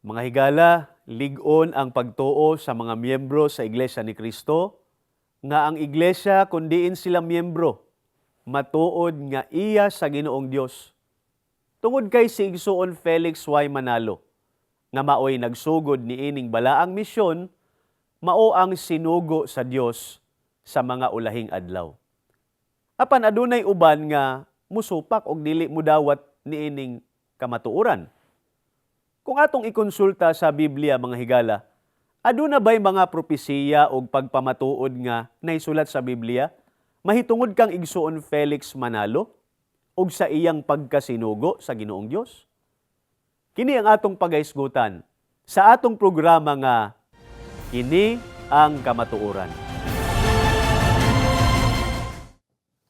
Mga higala, lig-on ang pagtuo sa mga miyembro sa Iglesia ni Cristo, nga ang Iglesia kundiin sila miyembro, matuod nga iya sa Ginoong Dios. Tungod kay si Igsoon Felix Y. Manalo, nga maoy nagsugod ni ining balaang misyon, mao ang sinugo sa Dios sa mga ulahing adlaw. Apan adunay uban nga musupak og dili mudawat niining kamatuoran. Kung atong ikonsulta sa Biblia, mga higala, aduna ba'y mga propesiya o pagpamatuod nga naisulat sa Biblia, mahitungod kang Igsoon Felix Manalo o sa iyang pagkasinugo sa Ginoong Dios? Kini ang atong pagaisgutan sa atong programa nga Kini ang Kamatuoran.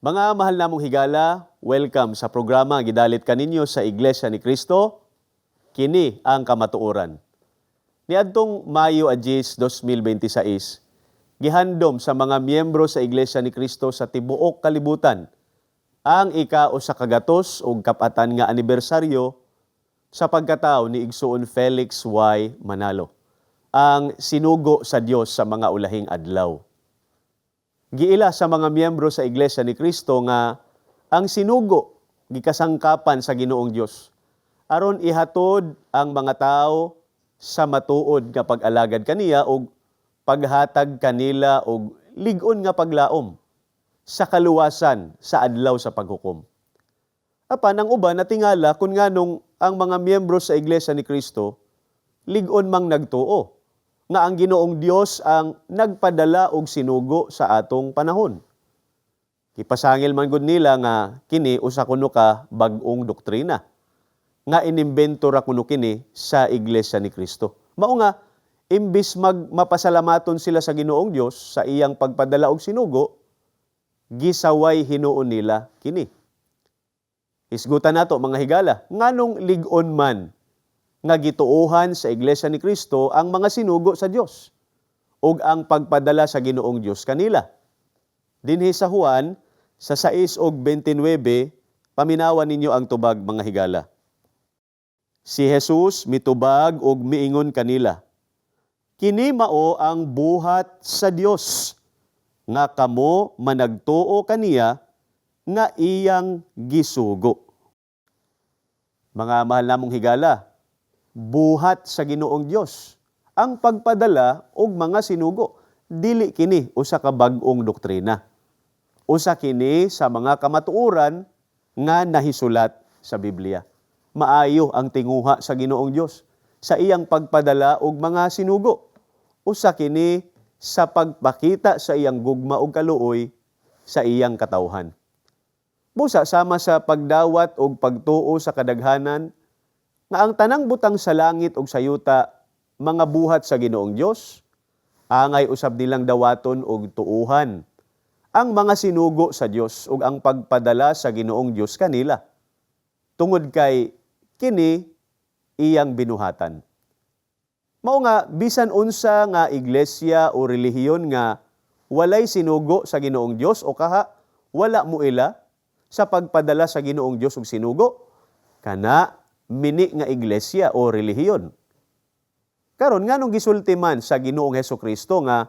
Mga mahal namong higala, welcome sa programa gidalit kaninyo sa Iglesia ni Cristo, Kini ang Kamatuoran. Niadtong Mayo 10, 2026, gihandom sa mga miyembro sa Iglesia ni Cristo sa tibuok kalibutan ang ika-100 ug kapatan nga anibersaryo sa pagkatao ni Igsoon Felix Y. Manalo, ang sinugo sa Dios sa mga ulahing adlaw. Giila sa mga miyembro sa Iglesia ni Cristo nga ang sinugo gikasangkapan sa Ginoong Dios aron ihatod ang mga tao sa matuod nga pag-alagad kaniya og paghatag kanila og lig-on nga paglaom sa kaluwasan sa adlaw sa paghukom. Apan ang uban natingala kun nganong ang mga miyembro sa Iglesia ni Cristo lig-on mang nagtuo nga ang Ginoong Dios ang nagpadala og sinugo sa atong panahon. Kipasangil man gud nila nga kini usa kuno ka bag-ong doktrina nga inimbento ra kuno kini sa Iglesia ni Cristo. Mao nga imbis mapasalamaton sila sa Ginoong Dios sa iyang pagpadala og sinugo, gisaway hinuon nila kini. Isgutan nato mga higala, nganong lig-on man nga gituohan sa Iglesia ni Cristo ang mga sinugo sa Dios ug ang pagpadala sa Ginoong Dios kanila. Dinhi sa Juan sa 6 ug 29, paminawan ninyo ang tubag mga higala. Si Jesus mitubag og miingon kanila, "Kini mao ang buhat sa Dios, nga kamo managtuo kaniya nga iyang gisugo." Mga mahal namong higala, buhat sa Ginoong Dios ang pagpadala og mga sinugo. Dili kini usa ka bag-ong doktrina. Usa kini sa mga kamatuoran nga nahisulat sa Biblia. Maayo ang tinguha sa Ginoong Dios sa iyang pagpadala og mga sinugo. Usa kini sa pagpakita sa iyang gugma ug kaluoy sa iyang katawhan. Busa sama sa pagdawat og pagtuo sa kadaghanan nga ang tanang butang sa langit ug sa yuta mga buhat sa Ginoong Dios, angay usab nilang dawaton og tuuhan ang mga sinugo sa Dios ug ang pagpadala sa Ginoong Dios kanila. Tungod kay kini iyang binuhatan. Mao nga bisan unsa nga iglesia o relihiyon nga walay sinugo sa Ginoong Dios o kaha wala moila sa pagpadala sa Ginoong Dios og sinugo, kana mini nga iglesia o relihiyon. Karon nganong gisulti man sa Ginoong Hesukristo nga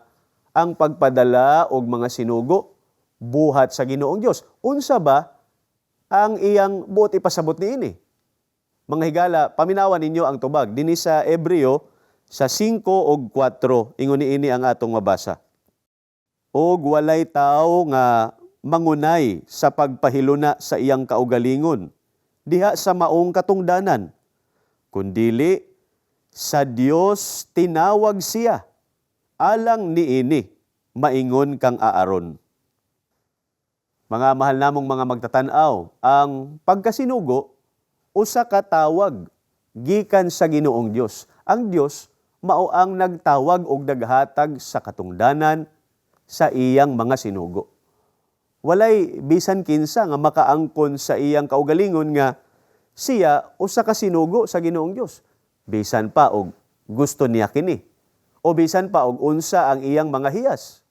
ang pagpadala og mga sinugo buhat sa Ginoong Dios? Unsa ba ang iyang buot ipasabot niini? Mga higala, paminawan ninyo ang tubag dinhi sa Hebreo sa 5 ug 4, ingon niini ang atong mabasa. Og walay tawo nga mangunay sa pagpahiluna sa iyang kaugalingon diha sa maong katungdanan, kundili sa Dios tinawag siya, alang niini maingon kang aaron. Mga mahal namong mga magtatanaw, ang pagkasinugo usa ka tawag gikan sa Ginoong Dios. Ang Dios mao ang nagtawag og naghatag sa katungdanan sa iyang mga sinugo. Walay bisan kinsa nga makaangkon sa iyang kaugalingon nga siya usa ka sinugo sa Ginoong Dios. Bisan pa og gusto niya kini o bisan pa og unsa ang iyang mga hiyas.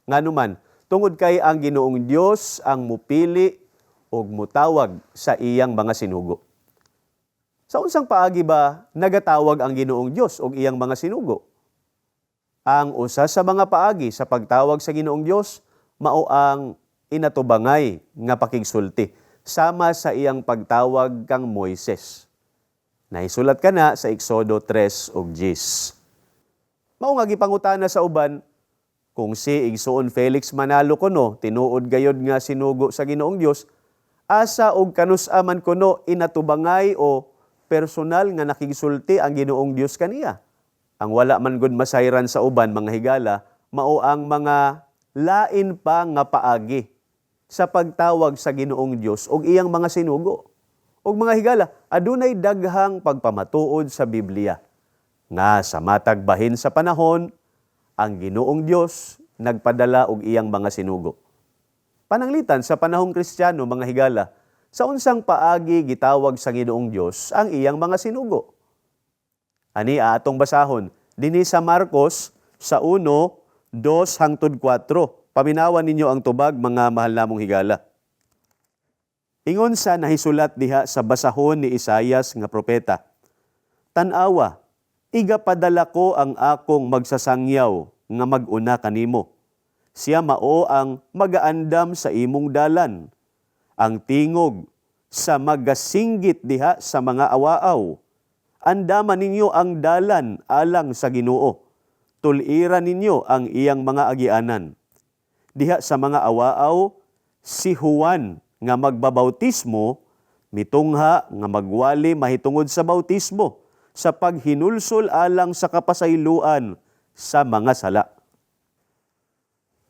Nganuman, tungod kay ang Ginoong Dios ang mupili og mutawag sa iyang mga sinugo. Sa unsang paagi ba nagatawag ang Ginoong Dios og iyang mga sinugo? Ang usa sa mga paagi sa pagtawag sa Ginoong Dios mao ang inatubangay nga pakigsulti sama sa iyang pagtawag kang Moises. Nahisulat ka na sa Exodo 3 ug 10. Mao nga gipangutana sa uban, kung si Igsoon Felix Manalo kuno tinuod gayod nga sinugo sa Ginoong Dios, asa og kanus-aman kuno inatubangay o personal nga nakigsulti ang Ginoong Dios kaniya? Ang wala man gud masayran sa uban mga higala, mao ang mga lain pa nga paagi sa pagtawag sa Ginoong Dios og iyang mga sinugo. Og mga higala, adunay daghang pagpamatuod sa Biblia nga sa matag bahin sa panahon, ang Ginoong Dios nagpadala og iyang mga sinugo. Pananglitan sa panahong Kristiyano mga higala, sa unsang paagi gitawag sa Ginoong Dios ang iyang mga sinugo. Ani atong basahon dinhi sa Marcos sa 1:2 hangtod 4. Paminawan ninyo ang tubag mga mahal namong higala. Ingon sa nahisulat diha sa basahon ni Isaias nga propeta, "Tan-awa, igapadala ko ang akong magsasangyaw nga mag-una kanimo. Siya mao ang magaandam sa imong dalan, ang tingog sa magasinggit diha sa mga awaaw. Andaman ninyo ang dalan alang sa Ginoo. Tuliran ninyo ang iyang mga agianan. Diha sa mga awaaw, si Juan nga magbabautismo, mitungha nga magwali mahitungod sa bautismo, sa paghinulsol alang sa kapasayloan sa mga sala."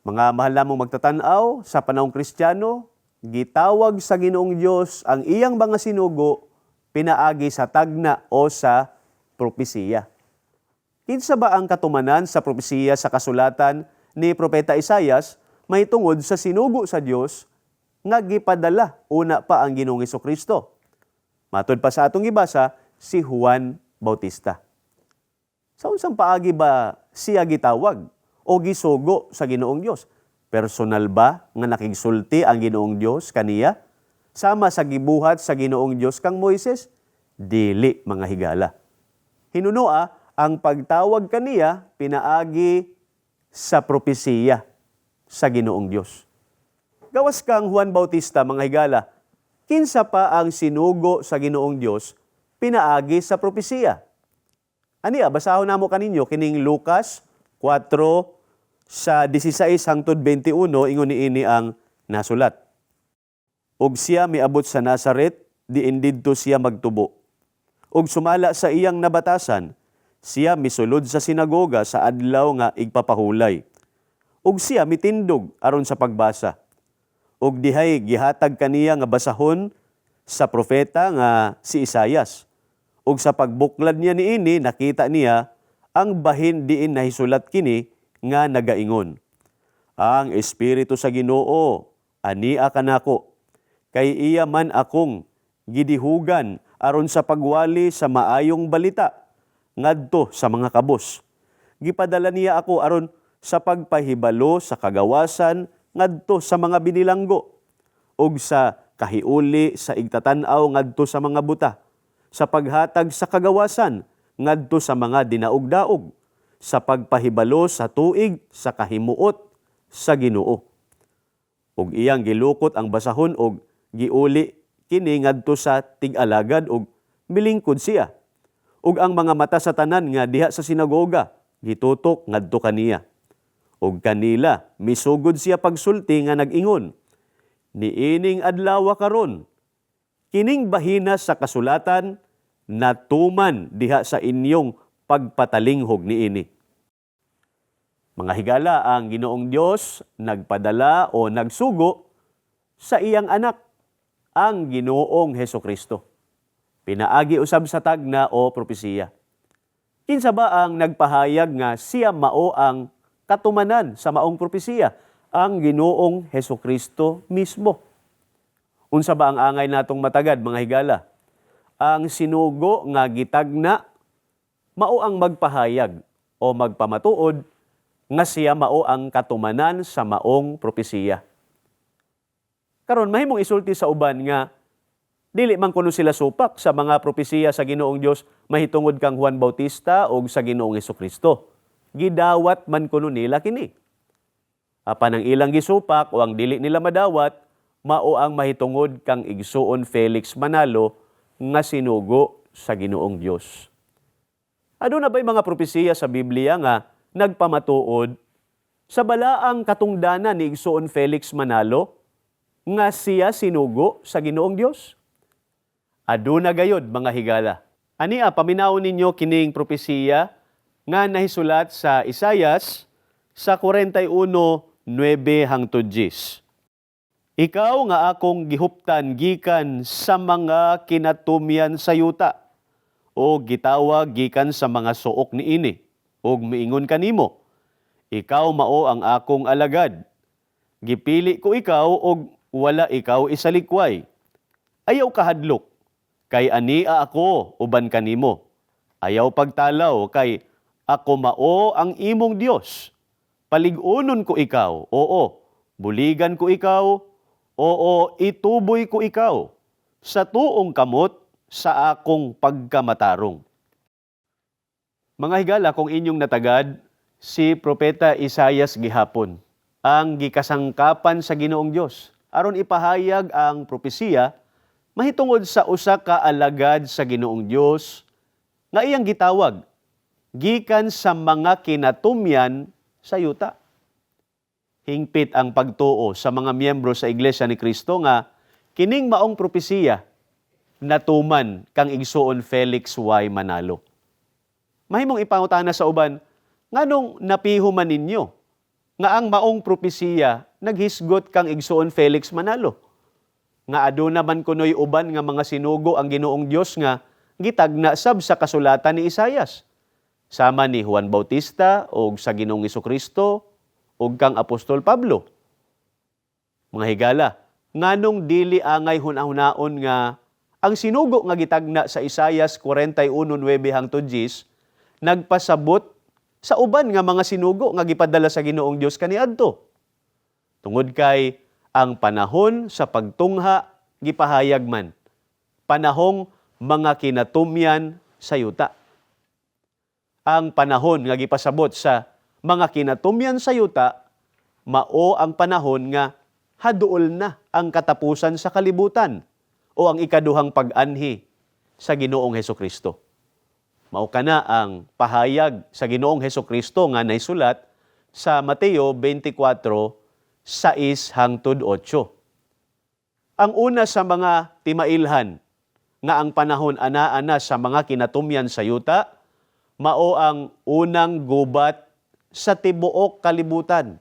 Mga mahal namong magtatanaw, sa panahong Kristiyano, gitawag sa Ginoong Dios ang iyang mga sinugo pinaagi sa tagna o sa propesiya. Kinsa ba ang katumanan sa propesiya sa kasulatan ni Propeta Isaias mahitungod sa sinugo sa Dios nga gipadala una pa ang Ginoong Hesukristo? Matud pa sa atong gibasa, si Juan Bautista. Sa unsang paagi ba siya gitawag o gisugo sa Ginoong Dios? Personal ba nga nakigsulti ang Ginoong Dios kaniya? Sama sa gibuhat sa Ginoong Dios kang Moises? Dili mga higala. Hinunoa ang pagtawag kaniya pinaagi sa propesiya sa Ginoong Dios. Gawas kang Juan Bautista mga higala, kinsa pa ang sinugo sa Ginoong Dios pinaagi sa propesiya? Aniya, basahon namo kaninyo kining Lucas 4 sa 16 hangtod 21, ingon niini ang nasulat. "Og siya miabot sa Nazaret, diin didto siya magtubo. Og sumala sa iyang nabatasan, siya misulod sa sinagoga sa adlaw nga igpapahulay. Og siya mitindog aron sa pagbasa. Og dihay gihatag kaniya nga basahon sa propeta nga si Isaias. Og sa pagbuklad niya niini, nakita niya ang bahin diin nahisulat kini nga nagaingon, ang Espiritu sa Ginoo, ania kanako, kay iya man akong gidihugan aron sa pagwali sa maayong balita ngadto sa mga kabus. Gipadala niya ako aron sa pagpahibalo sa kagawasan ngadto sa mga binilanggo, ug sa kahiuli sa igtatanaw ngadto sa mga buta, sa paghatag sa kagawasan ngadto sa mga dinaog-daog, sa pagpahibalo sa tuig sa kahimuot sa Ginoo. Ug iyang gilukot ang basahon og giuli kini ngadto sa tig-alagad ug milingkod siya. Ug ang mga mata sa tanan nga diha sa sinagoga gitutok ngadto kaniya. Ug kanila misugod siya pagsulti nga nag-ingon, niining adlaw karon, kining bahina sa kasulatan natuman diha sa inyong pagpatalinghog niini. Mga higala, ang Ginoong Dios nagpadala o nagsugo sa iyang anak, ang Ginoong Hesukristo. Pinaagi usab sa tagna o propesiya. Kinsa ba ang nagpahayag nga siya mao ang katumanan sa maong propesiya? Ang Ginoong Hesukristo mismo. Unsa ba ang angay natong matagad mga higala? Ang sinugo nga gitagna mao ang magpahayag o magpamatuod nga siya mao ang katumanan sa maong propesiya. Karon mahimong isulti sa uban nga Dili man kuno sila supak sa mga propesiya sa Ginoong Dios mahitungod kang Juan Bautista o sa Ginoong Hesukristo. Gidawat man kuno nila kini. Apan ang ilang gisupak o ang dili nila madawat, mao ang mahitungod kang igsuon Felix Manalo nga sinugo sa Ginoong Dios. Aduna ba'y mga propesiya sa Biblia nga nagpamatuod sa balaang katungdanan ni igsuon Felix Manalo nga siya sinugo sa Ginoong Dios? Aduna gayod mga higala. Ania paminaw ninyo kining propesiya nga nahisulat sa Isayas sa 41:9 hangtod 10. Ikaw nga akong gihuptan gikan sa mga kinatumyan sa yuta o gitawag gikan sa mga suok niini ug miingon kanimo, ikaw mao ang akong alagad. Gipili ko ikaw og wala ikaw isalikway. Ayaw kahadlok, kay ania ako uban kanimo. Ayaw pagtalaw, kay ako mao ang imong Dios. Palig-unon ko ikaw, oo. Buligan ko ikaw, oo. Ituboy ko ikaw. Sa tuong kamot, sa akong pagkamatarong. Mga higala, kung inyong natagad, si Propeta Isayas gihapon ang gikasangkapan sa Ginoong Dios aron ipahayag ang propesiya mahitungod sa usa ka alagad sa Ginoong Dios nga iyang gitawag gikan sa mga kinatumyan sa yuta. Hingpit ang pagtuo sa mga miyembro sa Iglesia ni Cristo nga kining maong propesiya natuman kang igsuon Felix Y. Manalo. Mahimong ipangutana sa uban, nganong napihuman ninyo nga ang maong propesiya naghisgot kang igsuon Felix Manalo? Nga aduna man kunoy uban nga mga sinugo ang Ginoong Dios nga gitagna sab sa kasulatan ni Isayas. Sama ni Juan Bautista o sa Ginoong Hesukristo o kang Apostol Pablo. Mga higala, nganong dili angay hunahunahon nga ang sinugo nga gitagna sa Isayas 41:9 hangtod 10 nagpasabot sa uban nga mga sinugo nga gipadala sa Ginoong Dios kaniadto. Tungod kay ang panahon sa pagtungha gipahayag man, panahong mga kinatumyan sa yuta. Ang panahon nga gipasabot sa mga kinatumyan sa yuta mao ang panahon nga haduol na ang katapusan sa kalibutan o ang ikaduhang pag-anhi sa Ginoong Hesukristo. Mao kana ang pahayag sa Ginoong Hesukristo nga naisulat sa Mateo 24:6 hangtod 8. Ang una sa mga timailhan nga ang panahon ana-ana sa mga kinatumyan sa yuta mao ang unang gubat sa tibuok kalibutan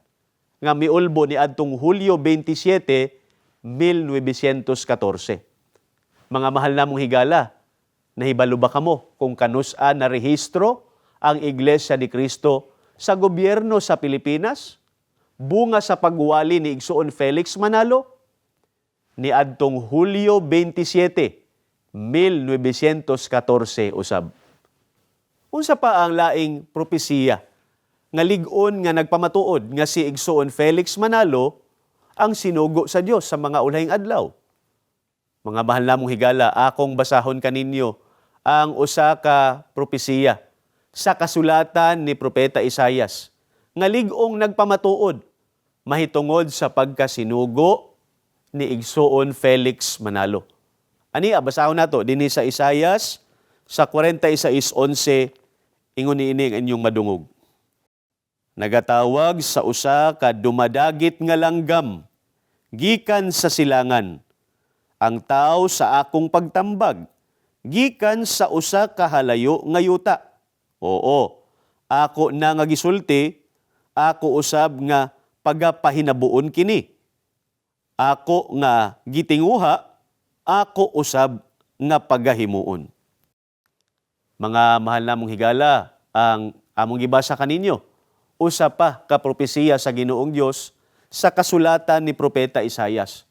nga miulbo ni adtong Hulyo 27, 1914. Mga mahal namong higala, nahibalo ba kamo kung kanusa na rehistro ang Iglesia ni Cristo sa gobyerno sa Pilipinas? Bunga sa pagwali ni igsuon Felix Manalo? Ni adtong Hulyo 27, 1914 usab. Unsa pa ang laing propesiya nga lig-on nga nagpamatuod nga si igsuon Felix Manalo ang sinugo sa Dios sa mga ulahing adlaw? Mga mahal namong higala, akong basahon kaninyo ang usa ka propesiya sa kasulatan ni Propeta Isayas nga lig-ong nagpamatuod mahitungod sa pagkasinugo ni igsuon Felix Manalo. Ania basahon nato dinhi sa Isayas sa 46:11 ingon niini ang inyong madungog. Nagatawag sa usa ka dumadagit nga langgam gikan sa silangan. Ang tao sa akong pagtambag gikan sa usa ka halayo nga yuta. Oo, ako na nga gisulti, ako usab nga pagapahinabuon kini. Ako nga gitinguha, ako usab nga pagahimuon. Mga mahal namong higala, ang among gibasa kaninyo, usa pa ka propesiya sa Ginoong Dios sa kasulatan ni Propeta Isayas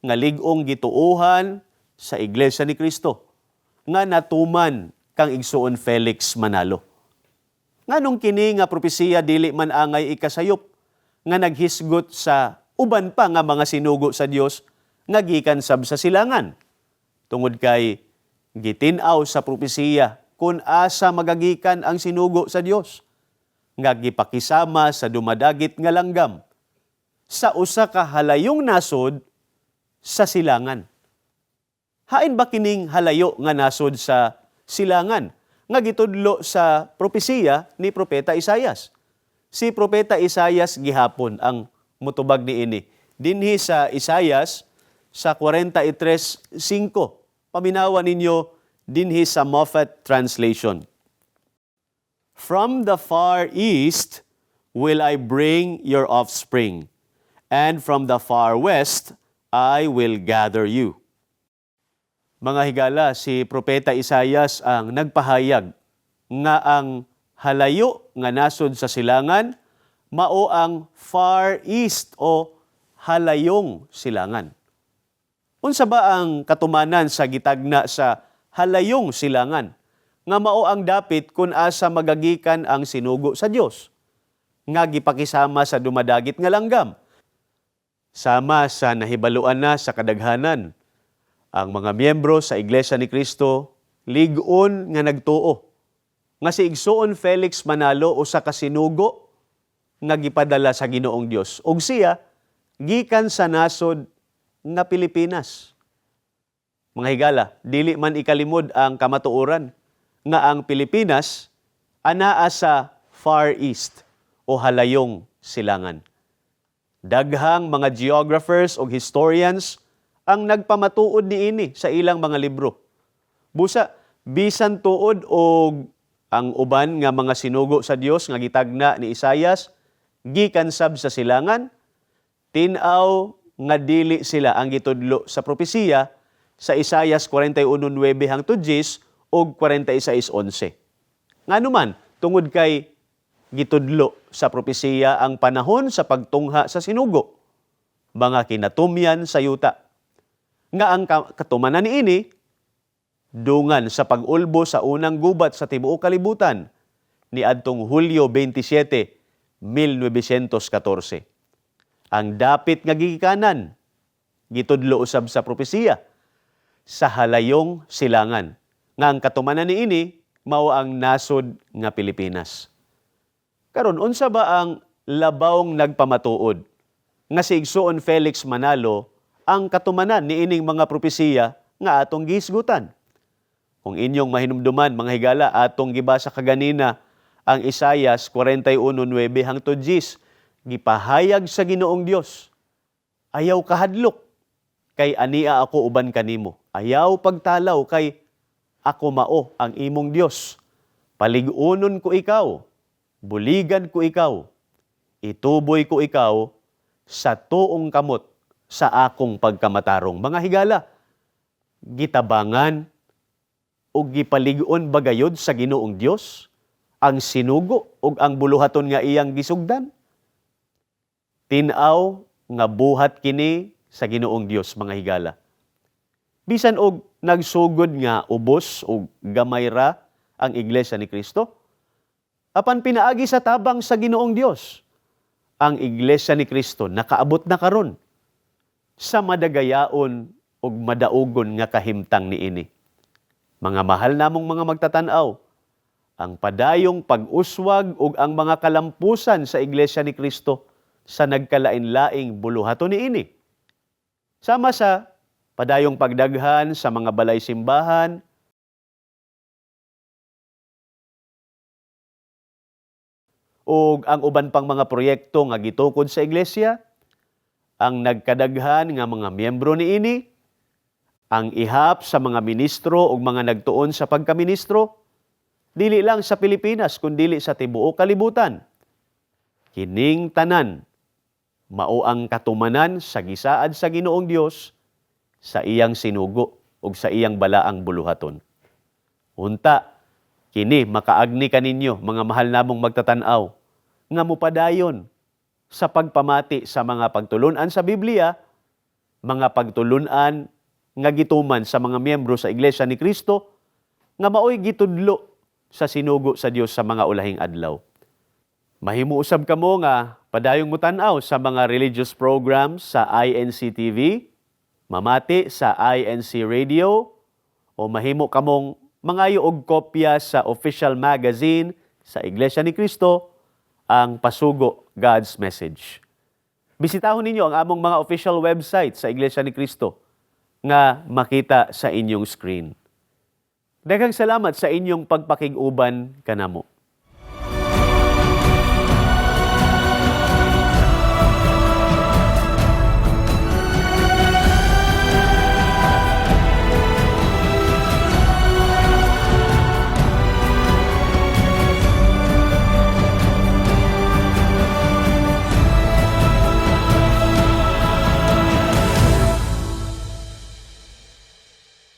nga lig-ong gituohan sa Iglesia ni Cristo nga natuman kang igsuon Felix Manalo. Nganong kini nga propesiya dili man angay ikasayop nga naghisgot sa uban pa nga mga sinugo sa Dios nga gikan sab sa silangan. tungod kay gitinaw sa propesiya kung asa magagikan ang sinugo sa Dios nga gipakisama sa dumadagit nga langgam sa usa ka halayong nasod sa silangan. Hain ba kining halayo nga nasod sa silangan nga gitudlo sa propesiya ni Propeta Isaias? Si Propeta Isaias gihapon ang mutubag niini. Dinhi sa Isaias sa 43:5. Paminawa ninyo dinhi sa Moffat Translation. From the far east will I bring your offspring, and from the far west I will gather you. Mga higala, si Propeta Isaias ang nagpahayag nga ang halayo nga nasod sa silangan mao ang far east o halayong silangan. Unsa ba ang katumanan sa gitagna sa halayong silangan nga mao ang dapit kung asa magagikan ang sinugo sa Dios nga gipakisama sa dumadagit nga langgam? Sama sa nahibaluan na sa kadaghanan, ang mga miyembro sa Iglesia ni Cristo lig-on nga nagtuo nga si Igsoon Felix Manalo usa ka sinugo nga gipadala sa Ginoong Dios ug siya gikan sa nasod nga Pilipinas. Mga higala, dili man ikalimod ang kamatuoran nga ang Pilipinas anaa sa Far East o halayong silangan. Daghang mga geographers o historians ang nagpamatuod niini sa ilang mga libro. Busa, bisan tuod og ang uban nga mga sinugo sa Dios nga gitagna ni Isaias, gikan sab sa silangan, tin-aw nga dili sila ang gitudlo sa propesiya sa Isaias 41:9 hangtod 10 og 46:11. Nganuman, tungod kay gitudlo sa propesiya ang panahon sa pagtungha sa sinugo, mga kinatumyan sa yuta. Nga ang katumanan niini, dungan sa pag-ulbo sa unang gubat sa tibuok kalibutan ni adtong Hulyo 27, 1914. Ang dapit nga gigikanan, gitudlo usab sa propesiya sa halayong silangan. Nga ang katumanan niini mao ang nasod nga Pilipinas. Karon unsa ba ang labawng nagpamatuod nga si Igsoon Felix Manalo ang katumanan niining mga propesiya nga atong gihisgutan? Kung inyong mahinumduman, mga higala, atong gibasa kaganina ang Isaias 41:9 hangtod 10, gipahayag sa Ginoong Dios, ayaw kahadlok, kay ania ako uban kanimo. Ayaw pagtalaw, kay ako mao ang imong Dios. Palig-unon ko ikaw, buligan ko ikaw, ituboy ko ikaw sa tuong kamot sa akong pagkamatarong. Mga higala, gitabangan o gipalig-on bagayod sa Ginoong Dios ang sinugo ug ang buluhaton nga iyang gisugdan? Tin-aw nga buhat kini sa Ginoong Dios, mga higala. Bisan og nagsugod nga ubos o gamay ra ang Iglesia ni Cristo, apan pinaagi sa tabang sa Ginoong Dios, ang Iglesia ni Cristo nakaabot na karon sa madagayaon ug madaugon nga kahimtang niini. Mga mahal namong mga magtatanaw, ang padayong pag-uswag ug ang mga kalampusan sa Iglesia ni Cristo sa nagkalain-laing buluhaton niini. Sama sa padayong pagdaghan sa mga balay simbahan, ug ang uban pang mga proyekto nga gitukod sa Iglesia, ang nagkadaghan nga mga miyembro niini, ang ihap sa mga ministro ug mga nagtuon sa pagkaministro, dili lang sa Pilipinas kundi sa tibuok kalibutan. Kining tanan mao ang katumanan sa gisaad sa Ginoong Dios sa iyang sinugo ug sa iyang balaang buluhaton. Unta, kini makaagni kaninyo, mga mahal namong magtatanaw, nga mupadayon sa pagpamati sa mga pagtulunan sa Biblia, mga pagtulunan nga gituman sa mga miyembro sa Iglesia ni Cristo, nga maoy gitudlo sa sinugo sa Dios sa mga ulahing adlaw. Mahimuusab kamo nga padayong mutanaw sa mga religious programs sa INC TV, mamati sa INC Radio, o mahimo kamong mangayo og kopya sa official magazine sa Iglesia ni Cristo, ang Pasugo God's Message. Bisitahon ninyo ang among mga official website sa Iglesia ni Cristo nga makita sa inyong screen. Daghang salamat sa inyong pagpakig-uban kanamo.